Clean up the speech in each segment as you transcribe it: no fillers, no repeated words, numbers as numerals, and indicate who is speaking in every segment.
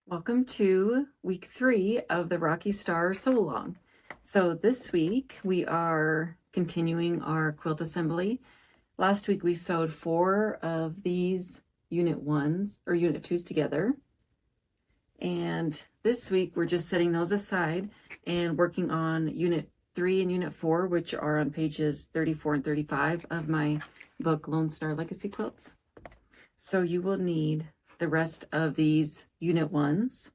Speaker 1: Welcome to week 3 of the Rocky Star Sew Along. So this week we are continuing our quilt assembly. Last week we sewed 4 of these unit 1s or unit 2s together. And this week we're just setting those aside and working on unit 3 and unit 4, which are on pages 34 and 35 of my book Lone Star Legacy Quilts. So you will need the rest of these unit 1s,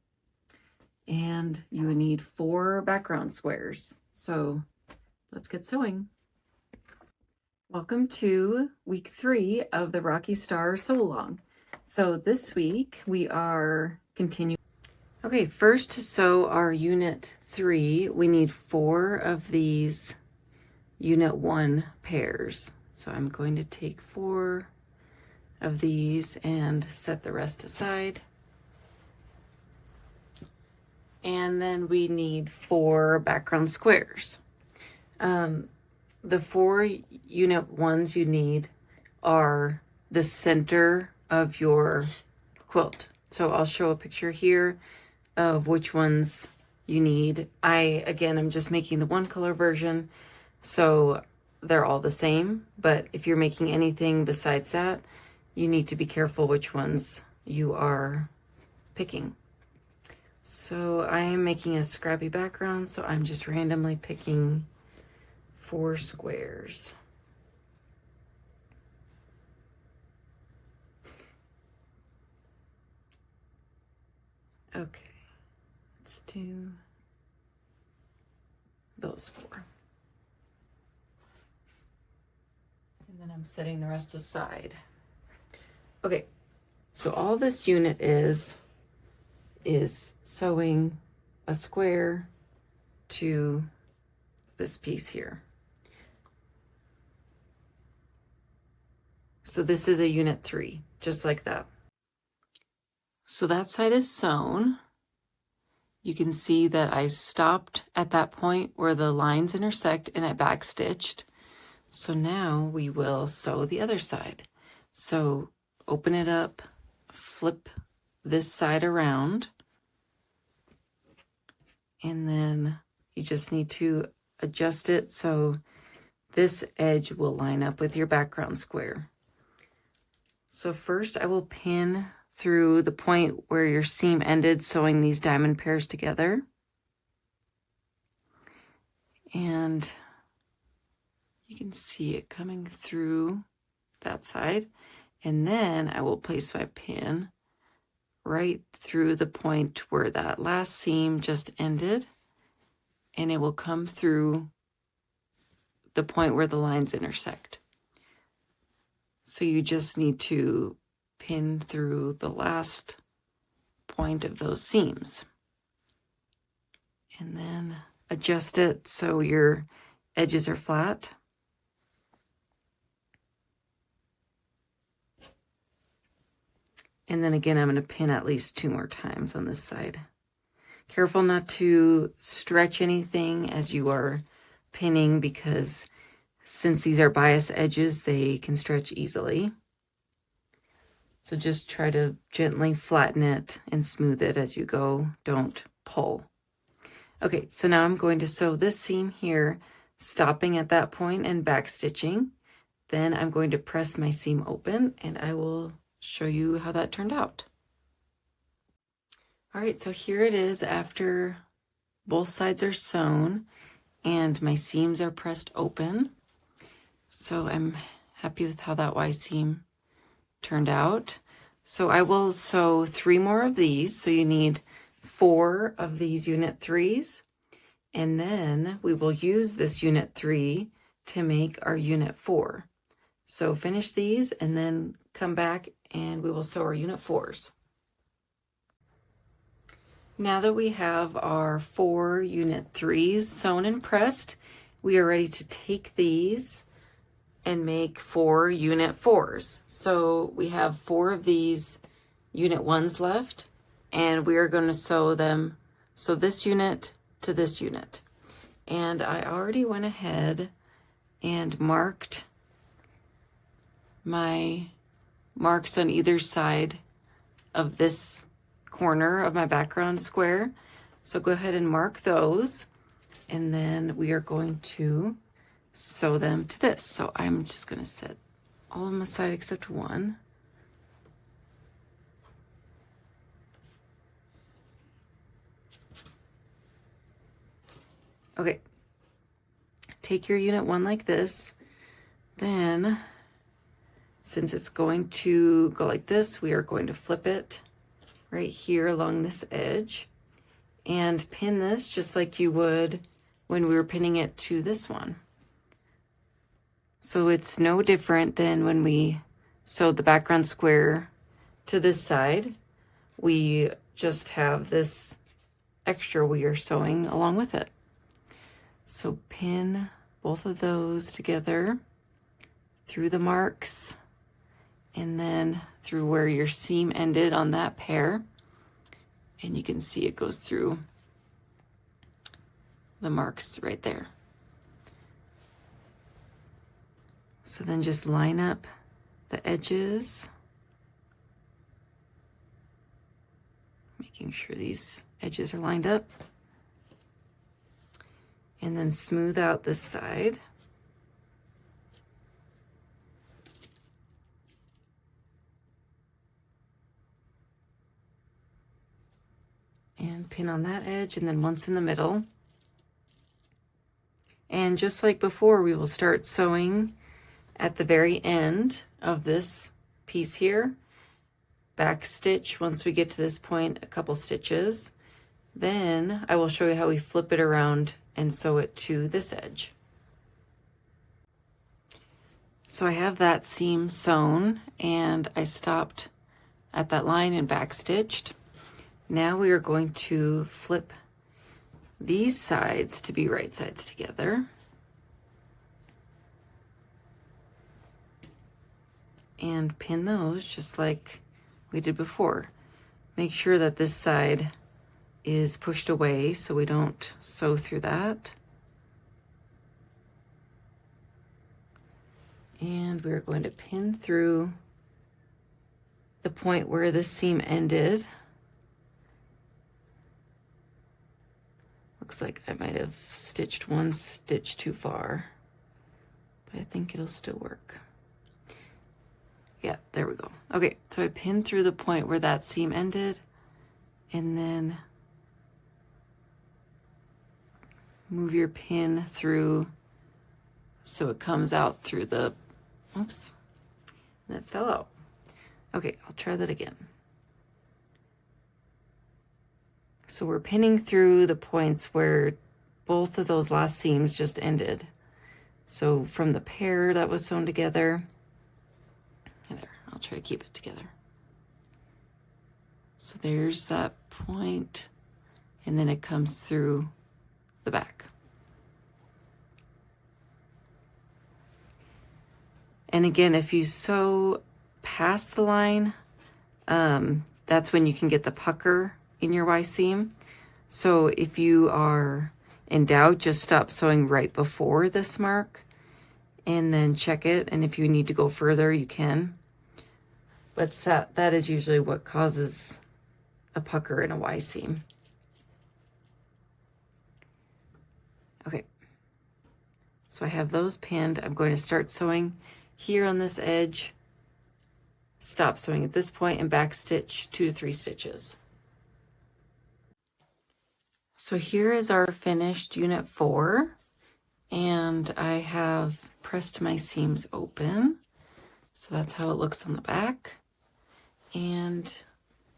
Speaker 1: and you would need 4 background squares. So let's get sewing. Welcome to week 3 of the Rocky Star Sew Along. So this week we are continuing. Okay, first to sew our unit 3, we need 4 of these unit 1 pairs. So I'm going to take 4 of these and set the rest aside. And then we need 4 background squares. The 4 unit 1s you need are the center of your quilt. So I'll show a picture here of which ones you need. I'm just making the 1-color version, so they're all the same. But if you're making anything besides that, you need to be careful which ones you are picking. So I am making a scrappy background, so I'm just randomly picking 4 squares. Okay, let's do those 4. And then I'm setting the rest aside. Okay, so all this unit is sewing a square to this piece here. So this is a unit 3, just like that. So that side is sewn. You can see that I stopped at that point where the lines intersect and I backstitched. So now we will sew the other side. So open it up, flip this side around, and then you just need to adjust it so this edge will line up with your background square. So first I will pin through the point where your seam ended sewing these diamond pairs together. And you can see it coming through that side. And then I will place my pin right through the point where that last seam just ended, and it will come through the point where the lines intersect. So you just need to pin through the last point of those seams. And then adjust it so your edges are flat. And then again, I'm going to pin at least 2 more times on this side. Careful not to stretch anything as you are pinning, because since these are bias edges, they can stretch easily. So just try to gently flatten it and smooth it as you go. Don't pull. Okay, so now I'm going to sew this seam here, stopping at that point and back stitching. Then I'm going to press my seam open, and I will show you how that turned out. All right, so here it is after both sides are sewn and my seams are pressed open. So I'm happy with how that Y seam turned out. So I will sew 3 more of these. So you need 4 of these unit 3s, and then we will use this unit 3 to make our unit 4. So finish these and then come back and we will sew our unit 4s. Now that we have our 4 unit 3s sewn and pressed, we are ready to take these and make 4 unit 4s. So we have 4 of these unit 1s left, and we are going to sew them, so this unit to this unit. And I already went ahead and marked my marks on either side of this corner of my background square. So go ahead and mark those. And then we are going to sew them to this. So I'm just going to set all of them aside except one. Okay, take your unit 1 like this. Then, since it's going to go like this, we are going to flip it right here along this edge and pin this just like you would when we were pinning it to this one. So it's no different than when we sewed the background square to this side. We just have this extra we are sewing along with it. So pin both of those together through the marks and then through where your seam ended on that pair. And you can see it goes through the marks right there. So then just line up the edges, making sure these edges are lined up. And then smooth out this side. And pin on that edge, and then once in the middle. And just like before, we will start sewing at the very end of this piece here. Back stitch once we get to this point, a couple stitches. Then I will show you how we flip it around and sew it to this edge. So I have that seam sewn and I stopped at that line and back stitched. Now we are going to flip these sides to be right sides together. And pin those just like we did before. Make sure that this side is pushed away so we don't sew through that. And we're going to pin through the point where the seam ended. Looks like I might have stitched one stitch too far, but I think it'll still work. Yeah, there we go. Okay, so I pinned through the point where that seam ended, and then move your pin through so it comes out through the, oops, that fell out. Okay, I'll try that again. So we're pinning through the points where both of those last seams just ended. So from the pair that was sewn together, there, I'll try to keep it together. So there's that point, and then it comes through the back. And again, if you sew past the line, that's when you can get the pucker in your Y seam. So if you are in doubt, just stop sewing right before this mark and then check it. And if you need to go further, you can. But that is usually what causes a pucker in a Y seam. Okay, so I have those pinned. I'm going to start sewing here on this edge, stop sewing at this point, and back stitch 2 to 3 stitches. So here is our finished unit 4, and I have pressed my seams open. So that's how it looks on the back. And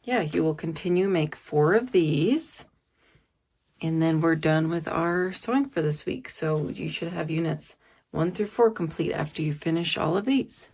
Speaker 1: yeah, you will continue, make 4 of these. And then we're done with our sewing for this week. So you should have units 1 through 4 complete after you finish all of these.